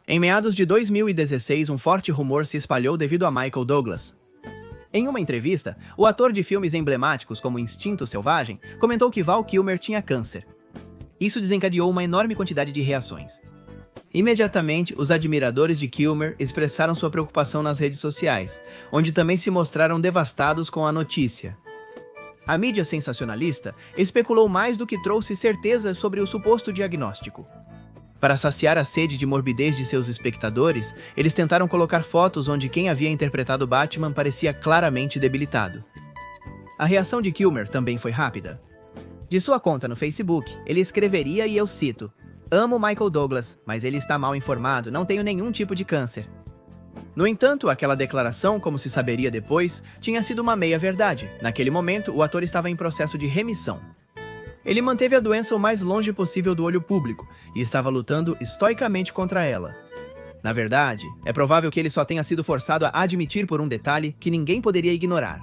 Em meados de 2016, um forte rumor se espalhou devido a Michael Douglas. Em uma entrevista, o ator de filmes emblemáticos como Instinto Selvagem comentou que Val Kilmer tinha câncer. Isso desencadeou uma enorme quantidade de reações. Imediatamente, os admiradores de Kilmer expressaram sua preocupação nas redes sociais, onde também se mostraram devastados com a notícia. A mídia sensacionalista especulou mais do que trouxe certeza sobre o suposto diagnóstico. Para saciar a sede de morbidez de seus espectadores, eles tentaram colocar fotos onde quem havia interpretado Batman parecia claramente debilitado. A reação de Kilmer também foi rápida. De sua conta no Facebook, ele escreveria, e eu cito: "Amo Michael Douglas, mas ele está mal informado, não tenho nenhum tipo de câncer." No entanto, aquela declaração, como se saberia depois, tinha sido uma meia-verdade. Naquele momento, o ator estava em processo de remissão. Ele manteve a doença o mais longe possível do olho público e estava lutando estoicamente contra ela. Na verdade, é provável que ele só tenha sido forçado a admitir por um detalhe que ninguém poderia ignorar.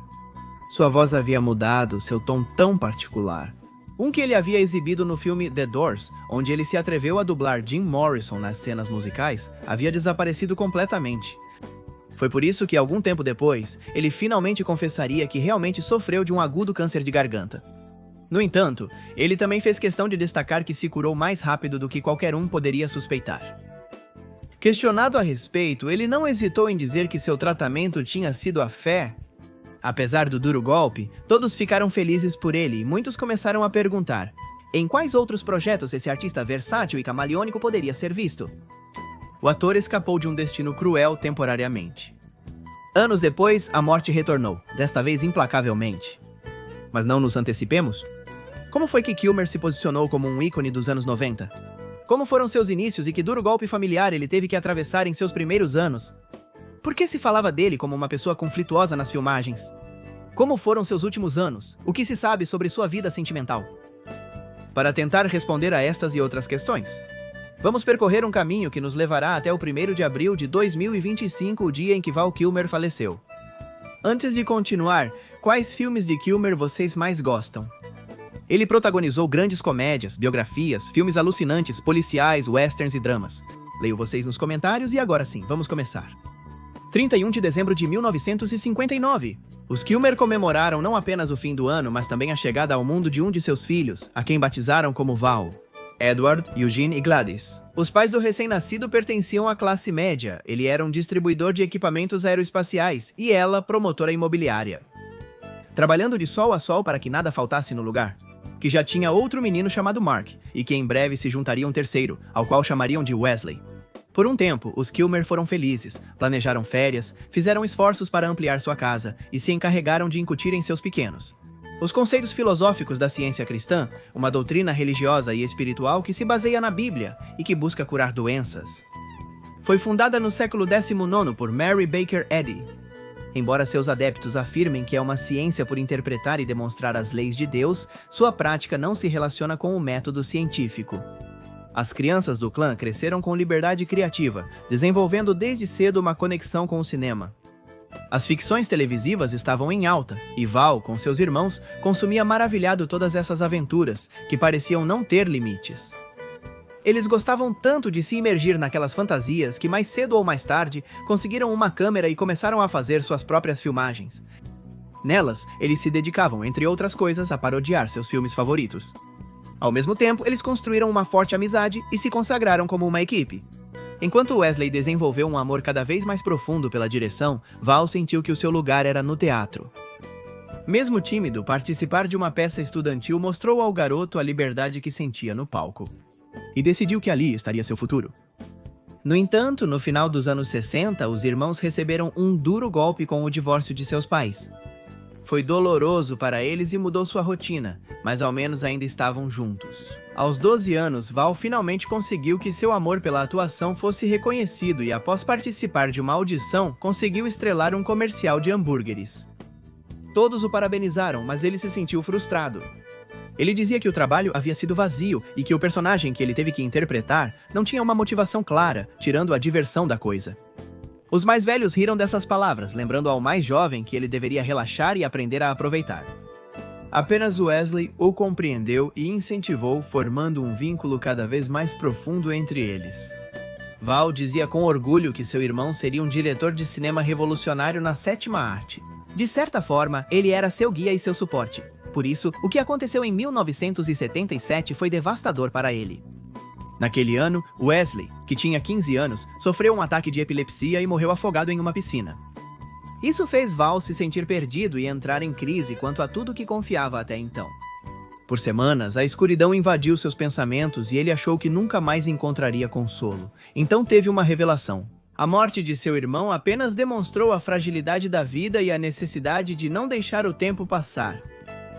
Sua voz havia mudado, seu tom tão particular. Um que ele havia exibido no filme The Doors, onde ele se atreveu a dublar Jim Morrison nas cenas musicais, havia desaparecido completamente. Foi por isso que, algum tempo depois, ele finalmente confessaria que realmente sofreu de um agudo câncer de garganta. No entanto, ele também fez questão de destacar que se curou mais rápido do que qualquer um poderia suspeitar. Questionado a respeito, ele não hesitou em dizer que seu tratamento tinha sido a fé. Apesar do duro golpe, todos ficaram felizes por ele e muitos começaram a perguntar: em quais outros projetos esse artista versátil e camaleônico poderia ser visto? O ator escapou de um destino cruel temporariamente. Anos depois, a morte retornou, desta vez implacavelmente. Mas não nos antecipemos? Como foi que Kilmer se posicionou como um ícone dos anos 90? Como foram seus inícios e que duro golpe familiar ele teve que atravessar em seus primeiros anos? Por que se falava dele como uma pessoa conflituosa nas filmagens? Como foram seus últimos anos? O que se sabe sobre sua vida sentimental? Para tentar responder a estas e outras questões, vamos percorrer um caminho que nos levará até o 1º de abril de 2025, o dia em que Val Kilmer faleceu. Antes de continuar, quais filmes de Kilmer vocês mais gostam? Ele protagonizou grandes comédias, biografias, filmes alucinantes, policiais, westerns e dramas. Leio vocês nos comentários e agora sim, vamos começar. 31 de dezembro de 1959. Os Kilmer comemoraram não apenas o fim do ano, mas também a chegada ao mundo de um de seus filhos, a quem batizaram como Val. Edward, Eugene e Gladys. Os pais do recém-nascido pertenciam à classe média. Ele era um distribuidor de equipamentos aeroespaciais e ela, promotora imobiliária. Trabalhando de sol a sol para que nada faltasse no lugar, que já tinha outro menino chamado Mark, e que em breve se juntaria um terceiro, ao qual chamariam de Wesley. Por um tempo, os Kilmer foram felizes, planejaram férias, fizeram esforços para ampliar sua casa e se encarregaram de incutir em seus pequenos os conceitos filosóficos da ciência cristã, uma doutrina religiosa e espiritual que se baseia na Bíblia e que busca curar doenças. Foi fundada no século XIX por Mary Baker Eddy. Embora seus adeptos afirmem que é uma ciência por interpretar e demonstrar as leis de Deus, sua prática não se relaciona com o método científico. As crianças do clã cresceram com liberdade criativa, desenvolvendo desde cedo uma conexão com o cinema. As ficções televisivas estavam em alta, e Val, com seus irmãos, consumia maravilhado todas essas aventuras, que pareciam não ter limites. Eles gostavam tanto de se imergir naquelas fantasias que mais cedo ou mais tarde conseguiram uma câmera e começaram a fazer suas próprias filmagens. Nelas, eles se dedicavam, entre outras coisas, a parodiar seus filmes favoritos. Ao mesmo tempo, eles construíram uma forte amizade e se consagraram como uma equipe. Enquanto Wesley desenvolveu um amor cada vez mais profundo pela direção, Val sentiu que o seu lugar era no teatro. Mesmo tímido, participar de uma peça estudantil mostrou ao garoto a liberdade que sentia no palco. E decidiu que ali estaria seu futuro. No entanto, no final dos anos 60, os irmãos receberam um duro golpe com o divórcio de seus pais. Foi doloroso para eles e mudou sua rotina, mas ao menos ainda estavam juntos. Aos 12 anos, Val finalmente conseguiu que seu amor pela atuação fosse reconhecido e, após participar de uma audição, conseguiu estrelar um comercial de hambúrgueres. Todos o parabenizaram, mas ele se sentiu frustrado. Ele dizia que o trabalho havia sido vazio e que o personagem que ele teve que interpretar não tinha uma motivação clara, tirando a diversão da coisa. Os mais velhos riram dessas palavras, lembrando ao mais jovem que ele deveria relaxar e aprender a aproveitar. Apenas Wesley o compreendeu e incentivou, formando um vínculo cada vez mais profundo entre eles. Val dizia com orgulho que seu irmão seria um diretor de cinema revolucionário na sétima arte. De certa forma, ele era seu guia e seu suporte. Por isso, o que aconteceu em 1977 foi devastador para ele. Naquele ano, Wesley, que tinha 15 anos, sofreu um ataque de epilepsia e morreu afogado em uma piscina. Isso fez Val se sentir perdido e entrar em crise quanto a tudo que confiava até então. Por semanas, a escuridão invadiu seus pensamentos e ele achou que nunca mais encontraria consolo. Então teve uma revelação. A morte de seu irmão apenas demonstrou a fragilidade da vida e a necessidade de não deixar o tempo passar.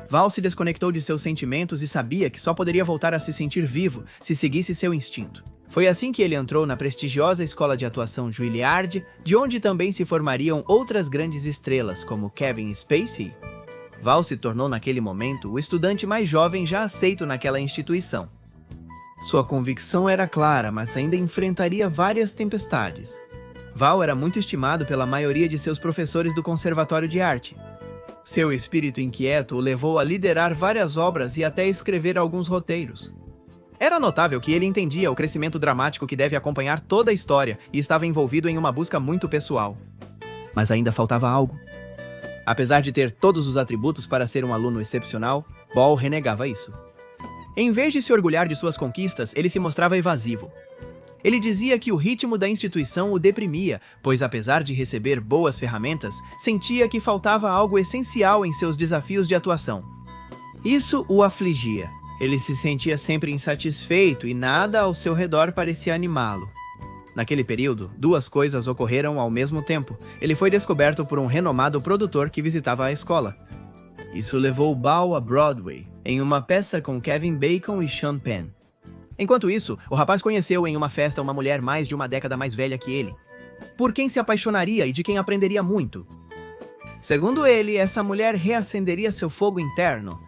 Val se desconectou de seus sentimentos e sabia que só poderia voltar a se sentir vivo se seguisse seu instinto. Foi assim que ele entrou na prestigiosa escola de atuação Juilliard, de onde também se formariam outras grandes estrelas, como Kevin Spacey. Val se tornou naquele momento o estudante mais jovem já aceito naquela instituição. Sua convicção era clara, mas ainda enfrentaria várias tempestades. Val era muito estimado pela maioria de seus professores do Conservatório de Arte. Seu espírito inquieto o levou a liderar várias obras e até escrever alguns roteiros. Era notável que ele entendia o crescimento dramático que deve acompanhar toda a história e estava envolvido em uma busca muito pessoal. Mas ainda faltava algo. Apesar de ter todos os atributos para ser um aluno excepcional, Ball renegava isso. Em vez de se orgulhar de suas conquistas, ele se mostrava evasivo. Ele dizia que o ritmo da instituição o deprimia, pois apesar de receber boas ferramentas, sentia que faltava algo essencial em seus desafios de atuação. Isso o afligia. Ele se sentia sempre insatisfeito e nada ao seu redor parecia animá-lo. Naquele período, duas coisas ocorreram ao mesmo tempo. Ele foi descoberto por um renomado produtor que visitava a escola. Isso levou Ball a Broadway, em uma peça com Kevin Bacon e Sean Penn. Enquanto isso, o rapaz conheceu em uma festa uma mulher mais de uma década mais velha que ele, por quem se apaixonaria e de quem aprenderia muito. Segundo ele, essa mulher reacenderia seu fogo interno.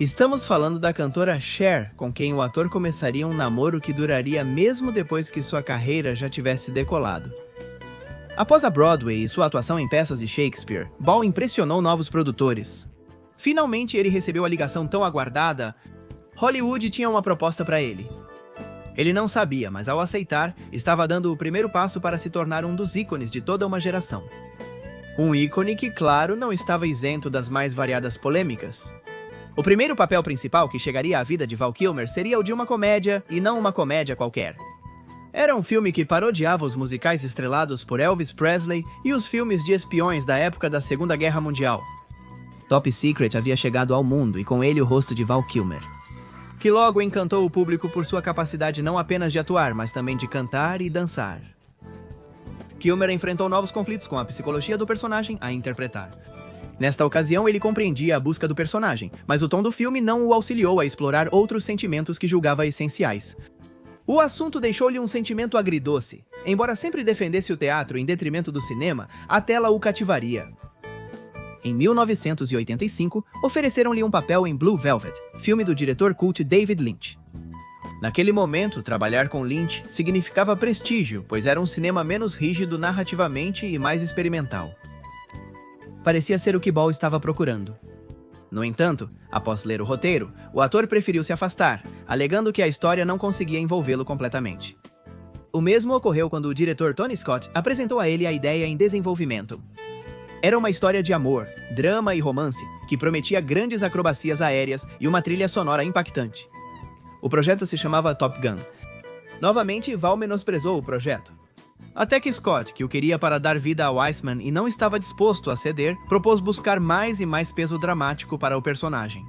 Estamos falando da cantora Cher, com quem o ator começaria um namoro que duraria mesmo depois que sua carreira já tivesse decolado. Após a Broadway e sua atuação em peças de Shakespeare, Ball impressionou novos produtores. Finalmente ele recebeu a ligação tão aguardada. Hollywood tinha uma proposta para ele. Ele não sabia, mas ao aceitar, estava dando o primeiro passo para se tornar um dos ícones de toda uma geração. Um ícone que, claro, não estava isento das mais variadas polêmicas. O primeiro papel principal que chegaria à vida de Val Kilmer seria o de uma comédia, e não uma comédia qualquer. Era um filme que parodiava os musicais estrelados por Elvis Presley e os filmes de espiões da época da Segunda Guerra Mundial. Top Secret havia chegado ao mundo e com ele o rosto de Val Kilmer, que logo encantou o público por sua capacidade não apenas de atuar, mas também de cantar e dançar. Kilmer enfrentou novos conflitos com a psicologia do personagem a interpretar. Nesta ocasião, ele compreendia a busca do personagem, mas o tom do filme não o auxiliou a explorar outros sentimentos que julgava essenciais. O assunto deixou-lhe um sentimento agridoce. Embora sempre defendesse o teatro em detrimento do cinema, a tela o cativaria. Em 1985, ofereceram-lhe um papel em Blue Velvet, filme do diretor cult David Lynch. Naquele momento, trabalhar com Lynch significava prestígio, pois era um cinema menos rígido narrativamente e mais experimental. Parecia ser o que Ball estava procurando. No entanto, após ler o roteiro, o ator preferiu se afastar, alegando que a história não conseguia envolvê-lo completamente. O mesmo ocorreu quando o diretor Tony Scott apresentou a ele a ideia em desenvolvimento. Era uma história de amor, drama e romance, que prometia grandes acrobacias aéreas e uma trilha sonora impactante. O projeto se chamava Top Gun. Novamente, Val menosprezou o projeto. Até que Scott, que o queria para dar vida a Weissman e não estava disposto a ceder, propôs buscar mais e mais peso dramático para o personagem.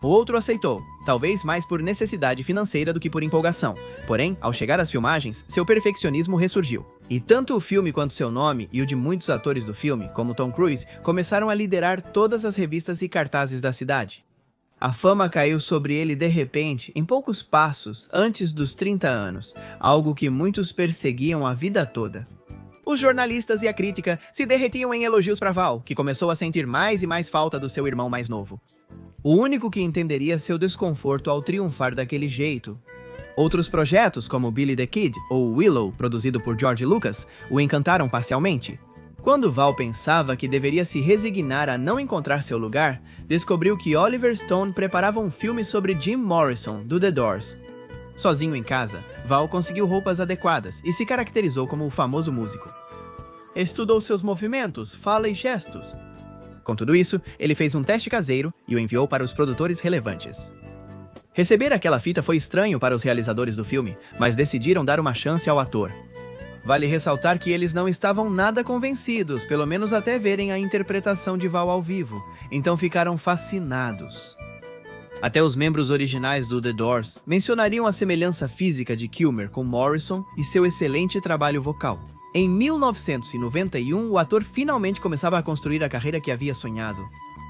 O outro aceitou, talvez mais por necessidade financeira do que por empolgação. Porém, ao chegar às filmagens, seu perfeccionismo ressurgiu. E tanto o filme quanto seu nome e o de muitos atores do filme, como Tom Cruise, começaram a liderar todas as revistas e cartazes da cidade. A fama caiu sobre ele de repente, em poucos passos, antes dos 30 anos, algo que muitos perseguiam a vida toda. Os jornalistas e a crítica se derretiam em elogios para Val, que começou a sentir mais e mais falta do seu irmão mais novo. O único que entenderia seu desconforto ao triunfar daquele jeito. Outros projetos, como Billy the Kid ou Willow, produzido por George Lucas, o encantaram parcialmente. Quando Val pensava que deveria se resignar a não encontrar seu lugar, descobriu que Oliver Stone preparava um filme sobre Jim Morrison, do The Doors. Sozinho em casa, Val conseguiu roupas adequadas e se caracterizou como o famoso músico. Estudou seus movimentos, fala e gestos. Com tudo isso, ele fez um teste caseiro e o enviou para os produtores relevantes. Receber aquela fita foi estranho para os realizadores do filme, mas decidiram dar uma chance ao ator. Vale ressaltar que eles não estavam nada convencidos, pelo menos até verem a interpretação de Val ao vivo, então ficaram fascinados. Até os membros originais do The Doors mencionariam a semelhança física de Kilmer com Morrison e seu excelente trabalho vocal. Em 1991, o ator finalmente começava a construir a carreira que havia sonhado.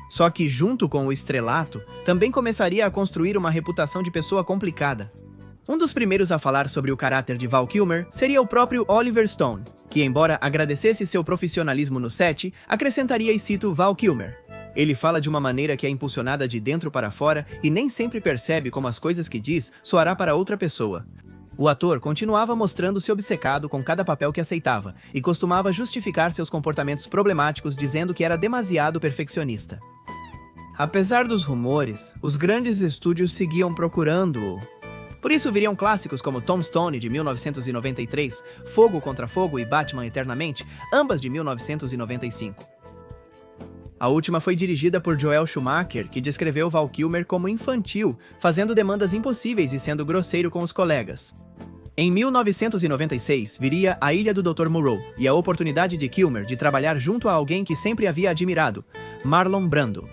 Só que, junto com o estrelato, também começaria a construir uma reputação de pessoa complicada. Um dos primeiros a falar sobre o caráter de Val Kilmer seria o próprio Oliver Stone, que, embora agradecesse seu profissionalismo no set, acrescentaria e cito Val Kilmer. Ele fala de uma maneira que é impulsionada de dentro para fora e nem sempre percebe como as coisas que diz soará para outra pessoa. O ator continuava mostrando-se obcecado com cada papel que aceitava e costumava justificar seus comportamentos problemáticos dizendo que era demasiado perfeccionista. Apesar dos rumores, os grandes estúdios seguiam procurando-o. Por isso viriam clássicos como Tombstone, de 1993, Fogo contra Fogo e Batman Eternamente, ambas de 1995. A última foi dirigida por Joel Schumacher, que descreveu Val Kilmer como infantil, fazendo demandas impossíveis e sendo grosseiro com os colegas. Em 1996, viria A Ilha do Dr. Moreau e a oportunidade de Kilmer de trabalhar junto a alguém que sempre havia admirado, Marlon Brando.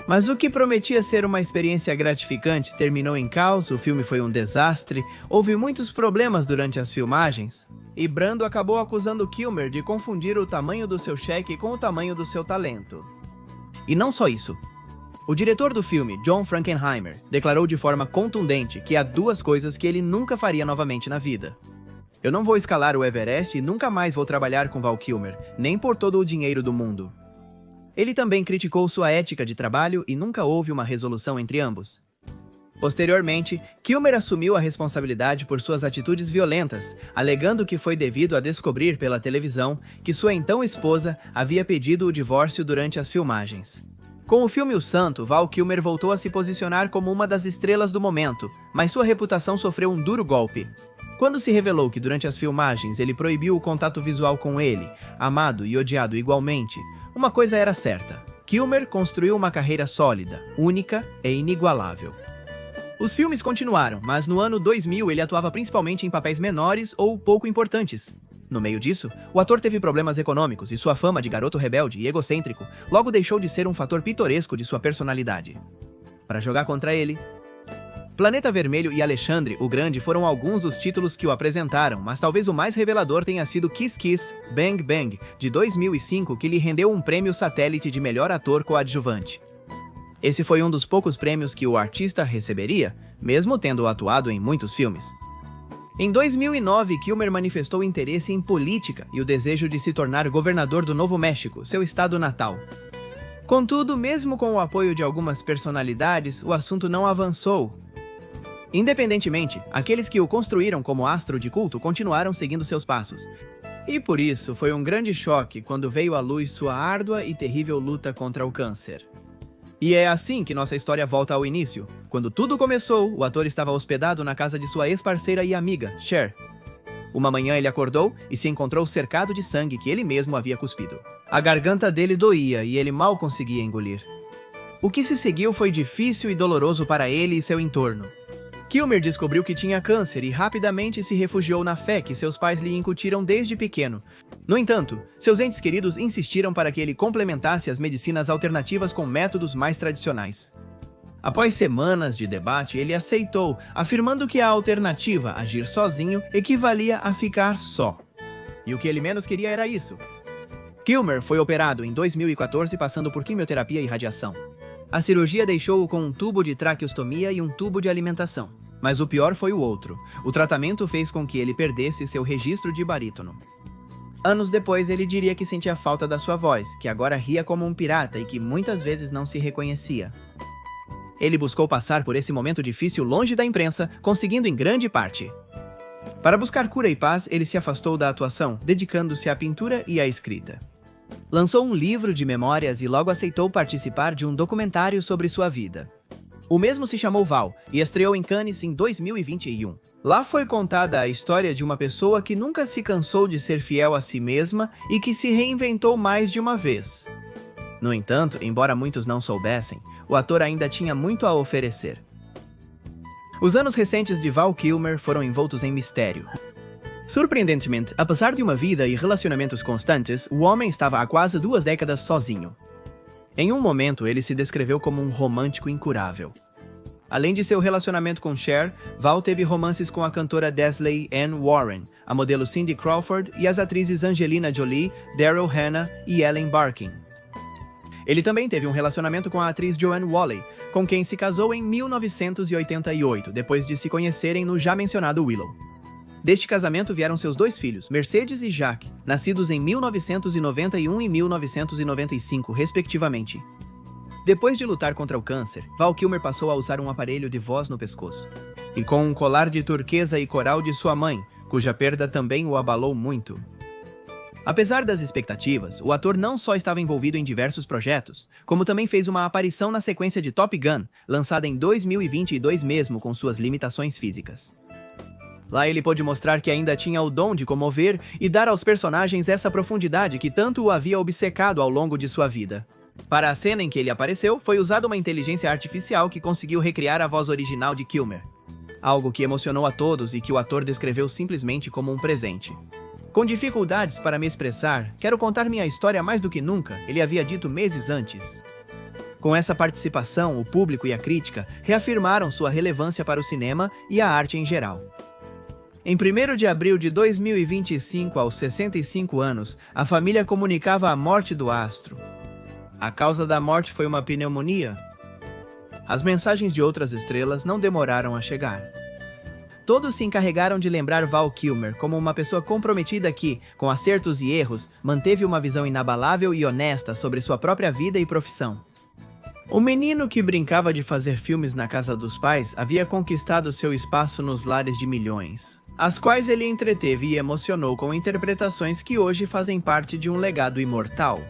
Mas o que prometia ser uma experiência gratificante terminou em caos, o filme foi um desastre, houve muitos problemas durante as filmagens, e Brando acabou acusando Kilmer de confundir o tamanho do seu cheque com o tamanho do seu talento. E não só isso. O diretor do filme, John Frankenheimer, declarou de forma contundente que há duas coisas que ele nunca faria novamente na vida. Eu não vou escalar o Everest e nunca mais vou trabalhar com Val Kilmer, nem por todo o dinheiro do mundo. Ele também criticou sua ética de trabalho e nunca houve uma resolução entre ambos. Posteriormente, Kilmer assumiu a responsabilidade por suas atitudes violentas, alegando que foi devido a descobrir pela televisão que sua então esposa havia pedido o divórcio durante as filmagens. Com o filme O Santo, Val Kilmer voltou a se posicionar como uma das estrelas do momento, mas sua reputação sofreu um duro golpe. Quando se revelou que durante as filmagens ele proibiu o contato visual com ele, amado e odiado igualmente, uma coisa era certa: Kilmer construiu uma carreira sólida, única e inigualável. Os filmes continuaram, mas no ano 2000 ele atuava principalmente em papéis menores ou pouco importantes. No meio disso, o ator teve problemas econômicos e sua fama de garoto rebelde e egocêntrico logo deixou de ser um fator pitoresco de sua personalidade. Para jogar contra ele, Planeta Vermelho e Alexandre o Grande foram alguns dos títulos que o apresentaram, mas talvez o mais revelador tenha sido Kiss Kiss, Bang Bang, de 2005, que lhe rendeu um prêmio satélite de melhor ator coadjuvante. Esse foi um dos poucos prêmios que o artista receberia, mesmo tendo atuado em muitos filmes. Em 2009, Kilmer manifestou interesse em política e o desejo de se tornar governador do Novo México, seu estado natal. Contudo, mesmo com o apoio de algumas personalidades, o assunto não avançou. Independentemente, aqueles que o construíram como astro de culto continuaram seguindo seus passos. E por isso foi um grande choque quando veio à luz sua árdua e terrível luta contra o câncer. E é assim que nossa história volta ao início. Quando tudo começou, o ator estava hospedado na casa de sua ex-parceira e amiga, Cher. Uma manhã ele acordou e se encontrou cercado de sangue que ele mesmo havia cuspido. A garganta dele doía e ele mal conseguia engolir. O que se seguiu foi difícil e doloroso para ele e seu entorno. Kilmer descobriu que tinha câncer e rapidamente se refugiou na fé que seus pais lhe incutiram desde pequeno. No entanto, seus entes queridos insistiram para que ele complementasse as medicinas alternativas com métodos mais tradicionais. Após semanas de debate, ele aceitou, afirmando que a alternativa, agir sozinho, equivalia a ficar só. E o que ele menos queria era isso. Kilmer foi operado em 2014 passando por quimioterapia e radiação. A cirurgia deixou-o com um tubo de traqueostomia e um tubo de alimentação. Mas o pior foi o outro. O tratamento fez com que ele perdesse seu registro de barítono. Anos depois, ele diria que sentia falta da sua voz, que agora ria como um pirata e que muitas vezes não se reconhecia. Ele buscou passar por esse momento difícil longe da imprensa, conseguindo em grande parte. Para buscar cura e paz, ele se afastou da atuação, dedicando-se à pintura e à escrita. Lançou um livro de memórias e logo aceitou participar de um documentário sobre sua vida. O mesmo se chamou Val e estreou em Cannes em 2021. Lá foi contada a história de uma pessoa que nunca se cansou de ser fiel a si mesma e que se reinventou mais de uma vez. No entanto, embora muitos não soubessem, o ator ainda tinha muito a oferecer. Os anos recentes de Val Kilmer foram envoltos em mistério. Surpreendentemente, apesar de uma vida e relacionamentos constantes, o homem estava há quase 2 décadas sozinho. Em um momento, ele se descreveu como um romântico incurável. Além de seu relacionamento com Cher, Val teve romances com a cantora Desley Ann Warren, a modelo Cindy Crawford e as atrizes Angelina Jolie, Daryl Hannah e Ellen Barkin. Ele também teve um relacionamento com a atriz Joanne Whalley, com quem se casou em 1988, depois de se conhecerem no já mencionado Willow. Deste casamento vieram seus 2 filhos, Mercedes e Jacques, nascidos em 1991 e 1995, respectivamente. Depois de lutar contra o câncer, Val Kilmer passou a usar um aparelho de voz no pescoço. E com um colar de turquesa e coral de sua mãe, cuja perda também o abalou muito. Apesar das expectativas, o ator não só estava envolvido em diversos projetos, como também fez uma aparição na sequência de Top Gun, lançada em 2022 mesmo com suas limitações físicas. Lá ele pôde mostrar que ainda tinha o dom de comover e dar aos personagens essa profundidade que tanto o havia obcecado ao longo de sua vida. Para a cena em que ele apareceu, foi usada uma inteligência artificial que conseguiu recriar a voz original de Kilmer. Algo que emocionou a todos e que o ator descreveu simplesmente como um presente. Com dificuldades para me expressar, quero contar minha história mais do que nunca, ele havia dito meses antes. Com essa participação, o público e a crítica reafirmaram sua relevância para o cinema e a arte em geral. Em 1º de abril de 2025, aos 65 anos, a família comunicava a morte do astro. A causa da morte foi uma pneumonia. As mensagens de outras estrelas não demoraram a chegar. Todos se encarregaram de lembrar Val Kilmer como uma pessoa comprometida que, com acertos e erros, manteve uma visão inabalável e honesta sobre sua própria vida e profissão. O menino que brincava de fazer filmes na casa dos pais havia conquistado seu espaço nos lares de milhões, as quais ele entreteve e emocionou com interpretações que hoje fazem parte de um legado imortal.